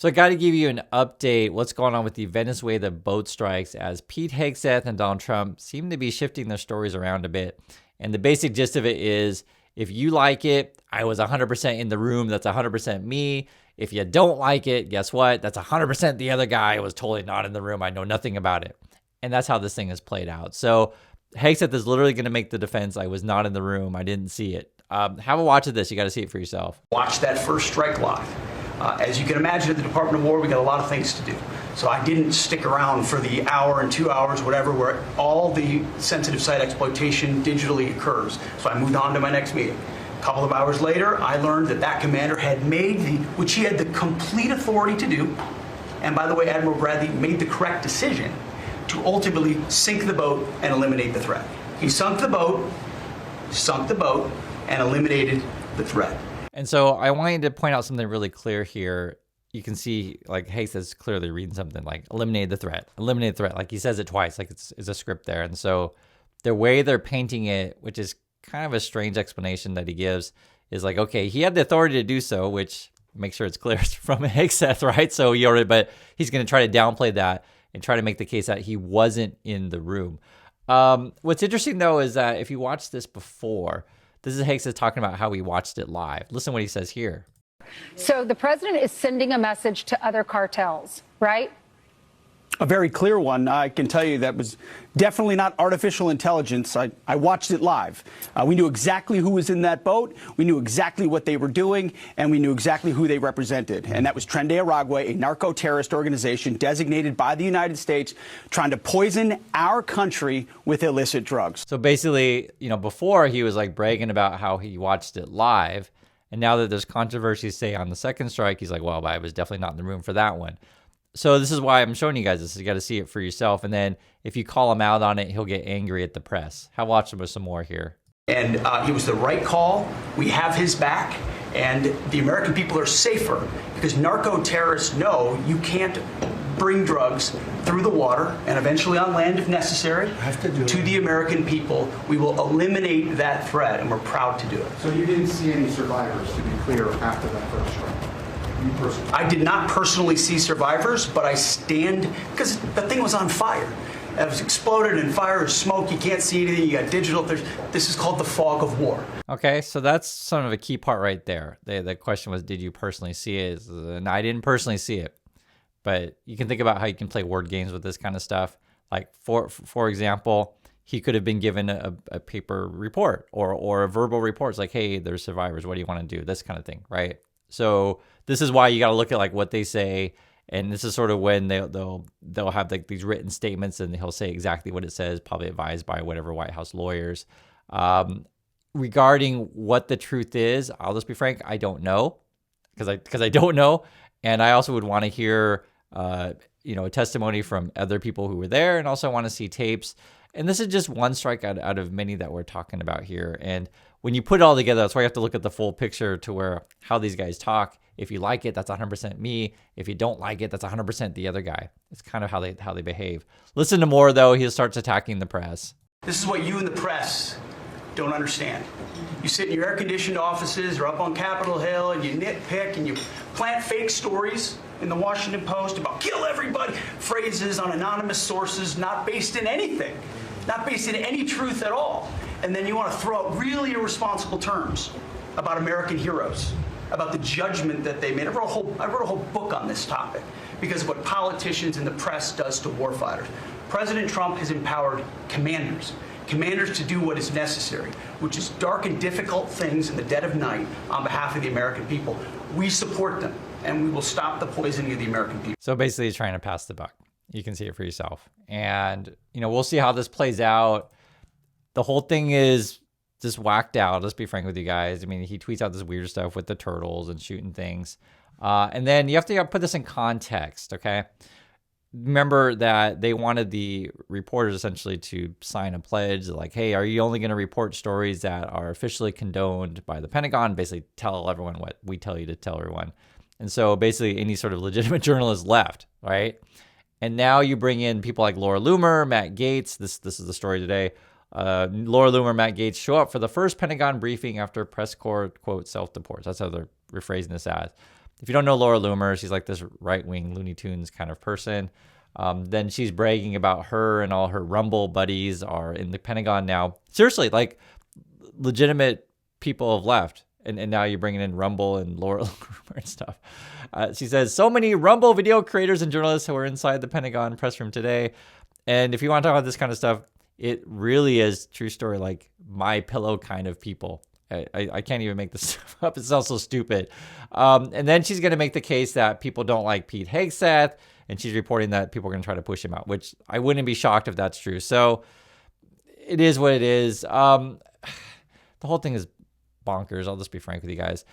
So I got to give you an update. What's going on with the Venezuela boat strikes as Pete Hegseth and Donald Trump seem to be shifting their stories around a bit. And the basic gist of it is, if you like it, I was 100% in the room. That's 100% me. If you don't like it, guess what? That's 100% the other guy. I was totally not in the room. I know nothing about it. And that's how this thing has played out. So Hegseth is literally going to make the defense. I was not in the room. I didn't see it. Have a watch of this. You got to see it for yourself. Watch that first strike live. As you can imagine, at the Department of War, we got a lot of things to do. So I didn't stick around for the hour and 2 hours, whatever, where all the sensitive site exploitation digitally occurs. So I moved on to my next meeting. A couple of hours later, I learned that that commander had made which he had the complete authority to do, and by the way, Admiral Bradley made the correct decision to ultimately sink the boat and eliminate the threat. He sunk the boat, and eliminated the threat. And so I wanted to point out something really clear here. You can see, like, Hegseth's clearly reading something like eliminate the threat. Like he says it twice, like it's a script there. And so the way they're painting it, which is kind of a strange explanation that he gives, is like, okay, he had the authority to do so, which make sure it's clear it's from Hegseth, right? So but he's going to try to downplay that and try to make the case that he wasn't in the room. What's interesting, though, is that if you watched this before, this is Hegseth talking about how he watched it live. Listen what he says here. So the president is sending a message to other cartels, right? A very clear one. I can tell you that was definitely not artificial intelligence. I watched it live. We knew exactly who was in that boat. We knew exactly what they were doing, and we knew exactly who they represented. And that was Tren de Aragua, a narco-terrorist organization designated by the United States, trying to poison our country with illicit drugs. So basically, before he was like bragging about how he watched it live. And now that there's controversy, say, on the second strike, he's like, well, I was definitely not in the room for that one. So this is why I'm showing you guys this. You got to see it for yourself. And then if you call him out on it, he'll get angry at the press. Have watched him with some more here. And it was the right call. We have his back. And the American people are safer because narco-terrorists know you can't bring drugs through the water and eventually on land if necessary to the American people. We will eliminate that threat, and we're proud to do it. So you didn't see any survivors, to be clear, after that first strike? I did not personally see survivors, but I stand, because the thing was on fire. It was exploded in fire or smoke. You can't see anything. You got digital. This is called the fog of war. Okay, so that's some of a key part right there. The question was, did you personally see it? And I didn't personally see it. But you can think about how you can play word games with this kind of stuff. Like, for example, he could have been given a paper report or a verbal report. It's like, hey, there's survivors. What do you want to do? This kind of thing, right? So this is why you got to look at like what they say, and this is sort of when they'll have like these written statements, and he'll say exactly what it says, probably advised by whatever White House lawyers. Regarding what the truth is, I'll just be frank, I don't know, because I don't know, and I also would want to hear a testimony from other people who were there, and also want to see tapes. And this is just one strike out of many that we're talking about here. And when you put it all together, that's why you have to look at the full picture to where how these guys talk. If you like it, that's 100% me. If you don't like it, that's 100% the other guy. It's kind of how they behave. Listen to more, though. He starts attacking the press. This is what you in the press don't understand. You sit in your air-conditioned offices or up on Capitol Hill, and you nitpick and you plant fake stories in the Washington Post about kill everybody, phrases on anonymous sources not based in anything, not based in any truth at all. And then you want to throw out really irresponsible terms about American heroes, about the judgment that they made. I wrote a whole book on this topic because of what politicians and the press does to warfighters. President Trump has empowered commanders to do what is necessary, which is dark and difficult things in the dead of night on behalf of the American people. We support them, and we will stop the poisoning of the American people. So basically, he's trying to pass the buck. You can see it for yourself. And, we'll see how this plays out. The whole thing is just whacked out. Let's be frank with you guys. I mean, he tweets out this weird stuff with the turtles and shooting things. And then you have to put this in context, okay? Remember that they wanted the reporters essentially to sign a pledge like, hey, are you only going to report stories that are officially condoned by the Pentagon? Basically tell everyone what we tell you to tell everyone. And so basically any sort of legitimate journalist left, right? And now you bring in people like Laura Loomer, Matt Gaetz. This is the story today. Laura Loomer, Matt Gaetz show up for the first Pentagon briefing after press corps, quote, self-deports. That's how they're rephrasing this as. If you don't know Laura Loomer, she's like this right-wing Looney Tunes kind of person. Then she's bragging about her and all her Rumble buddies are in the Pentagon now. Seriously, like legitimate people have left. And now you're bringing in Rumble and Laura Loomer and stuff. She says, so many Rumble video creators and journalists who are inside the Pentagon press room today. And if you want to talk about this kind of stuff, it really is, true story, like My Pillow kind of people. I can't even make this stuff up. It's also stupid. And then she's going to make the case that people don't like Pete Hegseth, and she's reporting that people are going to try to push him out, which I wouldn't be shocked if that's true. So it is what it is. The whole thing is bonkers. I'll just be frank with you guys.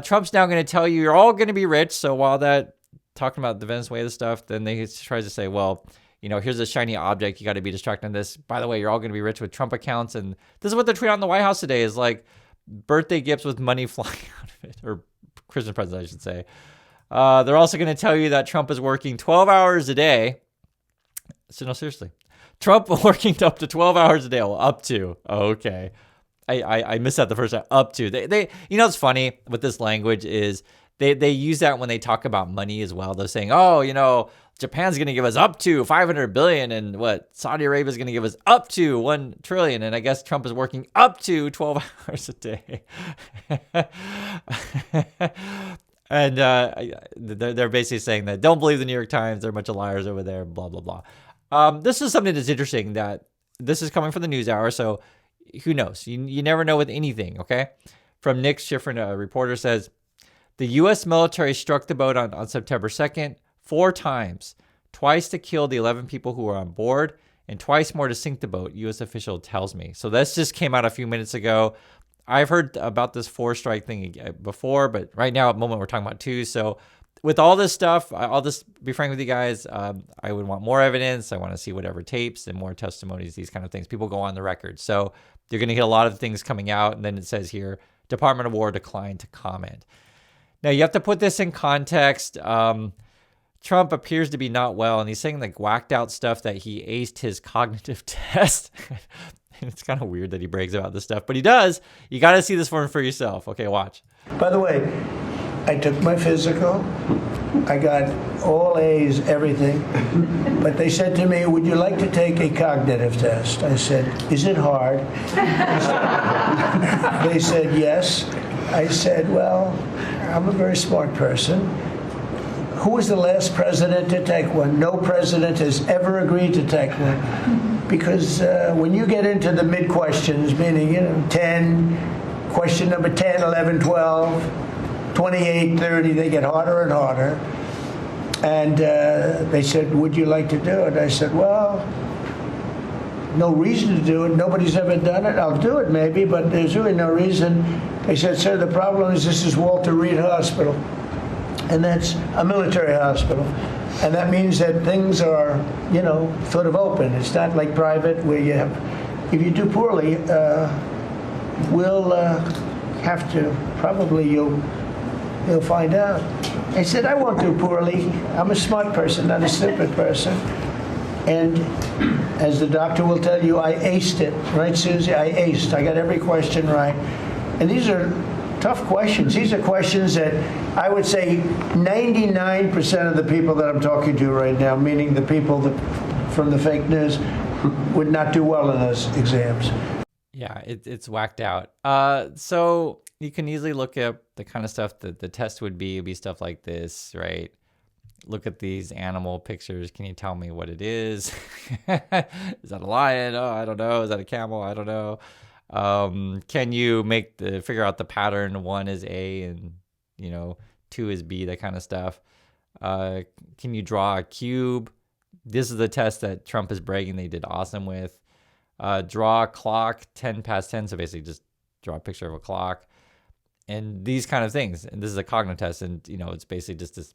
Trump's now going to tell you you're all going to be rich. So while that talking about the Venezuela stuff, then he tries to say, well, you know, here's a shiny object. You got to be distracted on this. By the way, you're all going to be rich with Trump accounts. And this is what they're tweeting on the White House today is like birthday gifts with money flying out of it, or Christmas presents, I should say. They're also going to tell you that Trump is working 12 hours a day. So no, seriously, Trump working up to 12 hours a day. Well, up to, okay. I missed that the first time. Up to they you know what's funny with this language is they use that when they talk about money as well. They're saying, oh, you know, Japan's going to give us up to 500 billion, and what Saudi Arabia is going to give us up to 1 trillion, and I guess Trump is working up to 12 hours a day. And they're basically saying that don't believe the New York Times. They're a bunch of liars over there. Blah blah blah. This is something that's interesting. That this is coming from the NewsHour, so. Who knows? You never know with anything, okay? From Nick Schifrin, a reporter, says, the U.S. military struck the boat on September 2nd 4 times, twice to kill the 11 people who were on board, and twice more to sink the boat, U.S. official tells me. So this just came out a few minutes ago. I've heard about this 4-strike thing before, but right now at the moment we're talking about 2. So with all this stuff, I'll just be frank with you guys. I would want more evidence. I want to see whatever tapes and more testimonies, these kind of things. People go on the record. So you're going to get a lot of things coming out. And then it says here, Department of War declined to comment. Now, you have to put this in context. Trump appears to be not well, and he's saying like whacked out stuff that he aced his cognitive test. It's kind of weird that he brags about this stuff, but he does. You got to see this one for yourself. Okay, watch. By the way, I took my physical. I got all A's, everything. But they said to me, would you like to take a cognitive test? I said, is it hard? They said, yes. I said, well, I'm a very smart person. Who was the last president to take one? No president has ever agreed to take one. Because when you get into the mid-questions, meaning, 10, question number 10, 11, 12, 28, 30, they get harder and harder. And they said, would you like to do it? I said, well, no reason to do it. Nobody's ever done it. I'll do it maybe, but there's really no reason. They said, sir, the problem is this is Walter Reed Hospital. And that's a military hospital. And that means that things are, sort of open. It's not like private where you have, if you do poorly, we'll have to, probably you'll find out. I said, I won't do poorly. I'm a smart person, not a stupid person. And as the doctor will tell you, I aced it. Right, Susie? I aced. I got every question right. And these are tough questions. These are questions that I would say 99% of the people that I'm talking to right now, meaning the people from the fake news, would not do well in those exams. Yeah, it's whacked out. So you can easily look at the kind of stuff that the test would be stuff like this, right? Look at these animal pictures. Can you tell me what it is? Is that a lion? Oh, I don't know. Is that a camel? I don't know. Can you figure out the pattern? 1 is A and 2 is B, that kind of stuff. Can you draw a cube? This is the test that Trump is bragging they did awesome with. Draw a clock 10 past 10. So basically just draw a picture of a clock and these kind of things. And this is a cognitive test. And, it's basically just this,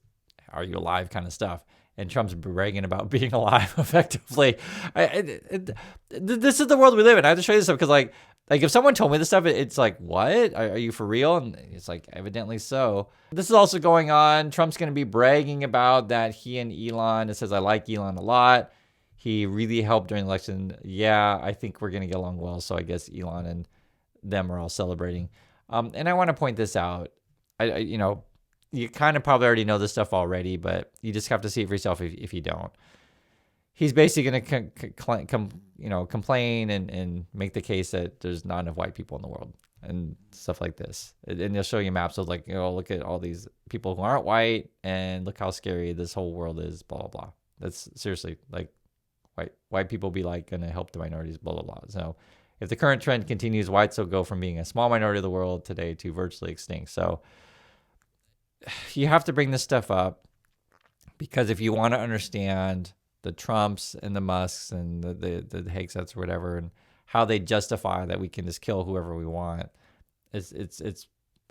are you alive kind of stuff. And Trump's bragging about being alive effectively. This is the world we live in. I have to show you this stuff because like if someone told me this stuff, it's like, what? Are you for real? And it's like, evidently so. This is also going on. Trump's going to be bragging about that he and Elon, it says, I like Elon a lot. He really helped during the election. Yeah, I think we're going to get along well. So I guess Elon and them are all celebrating. And I want to point this out. you kind of probably already know this stuff already, but you just have to see it for yourself if you don't. He's basically going to complain and make the case that there's not enough white people in the world and stuff like this. And they'll show you maps of like, look at all these people who aren't white and look how scary this whole world is, blah, blah, blah. That's seriously like white people be like going to help the minorities, blah, blah, blah. So if the current trend continues, whites will go from being a small minority of the world today to virtually extinct. So you have to bring this stuff up because if you want to understand the Trumps and the Musks and the Hegseths or whatever, and how they justify that we can just kill whoever we want, it's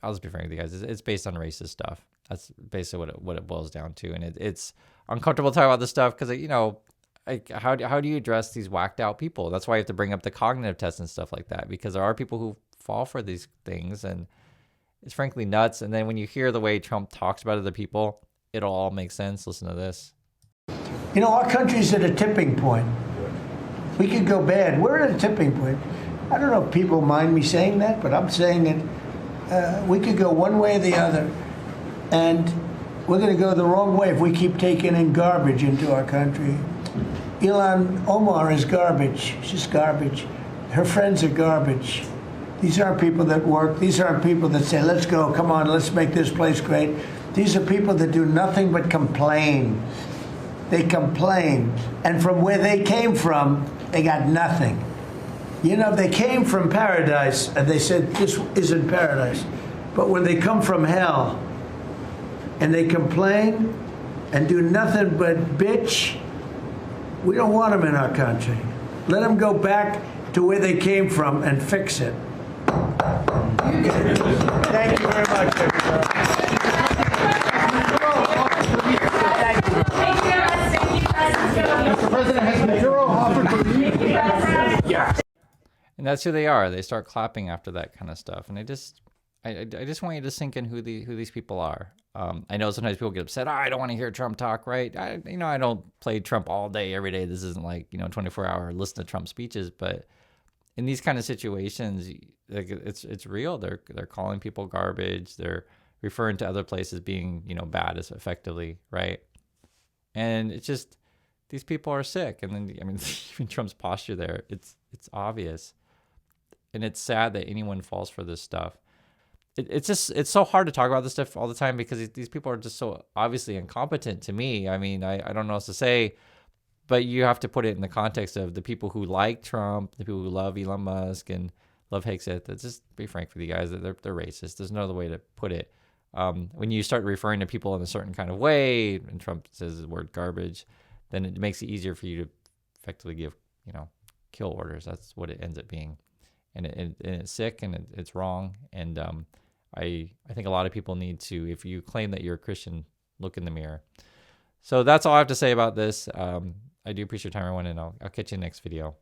I'll just be frank with you guys, it's based on racist stuff. That's basically what it boils down to, and it's uncomfortable to talk about this stuff because how do you address these whacked out people? That's why you have to bring up the cognitive tests and stuff like that, because there are people who fall for these things, and it's frankly nuts. And then when you hear the way Trump talks about other people, it'll all make sense. Listen to this. You know, our country's at a tipping point. We could go bad. We're at a tipping point. I don't know if people mind me saying that, but I'm saying it. We could go one way or the other, and we're going to go the wrong way if we keep taking in garbage into our country. Ilhan Omar is garbage. She's garbage. Her friends are garbage. These aren't people that work. These aren't people that say, let's go, come on, let's make this place great. These are people that do nothing but complain. They complain. And from where they came from, they got nothing. You know, they came from paradise, and they said, this isn't paradise. But when they come from hell, and they complain and do nothing but bitch, we don't want them in our country. Let them go back to where they came from and fix it. Thank you very much, everybody. Mr. President, has Maduro offered to leave? Yeah. And that's who they are. They start clapping after that kind of stuff, and I just want you to sink in who these people are. I know sometimes people get upset. I don't want to hear Trump talk, right? I don't play Trump all day, every day. This isn't like 24-hour listen to Trump speeches, but in these kind of situations, like it's real. They're calling people garbage. They're referring to other places being bad as effectively, right? And it's just these people are sick. And then even Trump's posture there, it's obvious, and it's sad that anyone falls for this stuff. It's so hard to talk about this stuff all the time because these people are just so obviously incompetent to me. I don't know what else to say, but you have to put it in the context of the people who like Trump, the people who love Elon Musk and love Hegseth. Let's just be frank with you guys, they're racist. There's no other way to put it. When you start referring to people in a certain kind of way, and Trump says the word garbage, then it makes it easier for you to effectively give, kill orders. That's what it ends up being. And it's sick, and it's wrong. And I think a lot of people need to, if you claim that you're a Christian, look in the mirror. So that's all I have to say about this. I do appreciate your time, everyone, and I'll catch you in the next video.